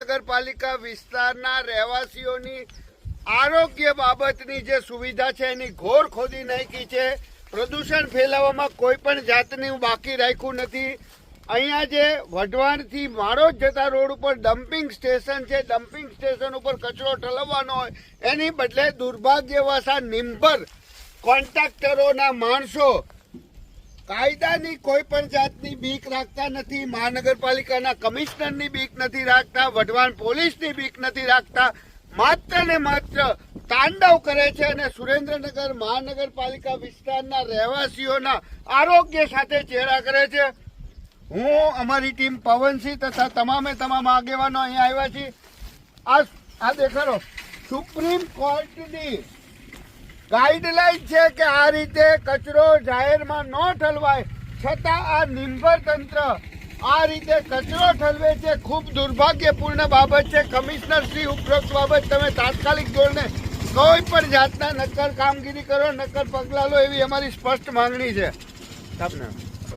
નગરપાલિકા વિસ્તારના રહેવાસીઓની આરોગ્ય બાબતની જે સુવિધા છે એની ઘોર ખોદી નાખી છે। પ્રદૂષણ ફેલાવવામાં કોઈ પણ જાતનું બાકી રાખ્યું નથી। અહીંયા જે વઢવાણથી માળોદ જતા રોડ ઉપર ડમ્પિંગ સ્ટેશન છે, ડમ્પિંગ સ્ટેશન ઉપર કચરો ઠલવવાનો હોય એની બદલે દુર્ભાગ્યવશ નિંભર કોન્ટ્રાક્ટરોના માણસો કાયદાની કોઈ પણ જાતની બીક રાખતા નથી। મહાનગરપાલિકાના કમિશનરની બીક નથી રાખતા, વઢવાણ પોલીસની બીક નથી રાખતા, માત્ર ને માત્ર તાંડવ કરે છે અને સુરેન્દ્રનગર મહાનગરપાલિકા વિસ્તારના રહેવાસીઓના આરોગ્ય સાથે ચેડા કરે છે। હું અમારી ટીમ પવનસિંહ તથા તમામે તમામ આગેવાનો અહીંયા આવ્યા છીએ। આ દેખાડો સુપ્રીમ કોર્ટની ગાઈડલાઈન છે કે આ રીતે કચરો જાહેરમાં ન ઠલવાય, છતાં આ નિંભર તંત્ર આ રીતે કચરો ઠલવે છે। ખૂબ દુર્ભાગ્યપૂર્ણ બાબત છે। કમિશનર શ્રી ઉપરોક્ત બાબત તમે તાત્કાલિક ધોરણે કોઈ પણ જાતના નક્કર કામગીરી કરો, નક્કર પગલાં લો એવી અમારી સ્પષ્ટ માંગણી છે। આપને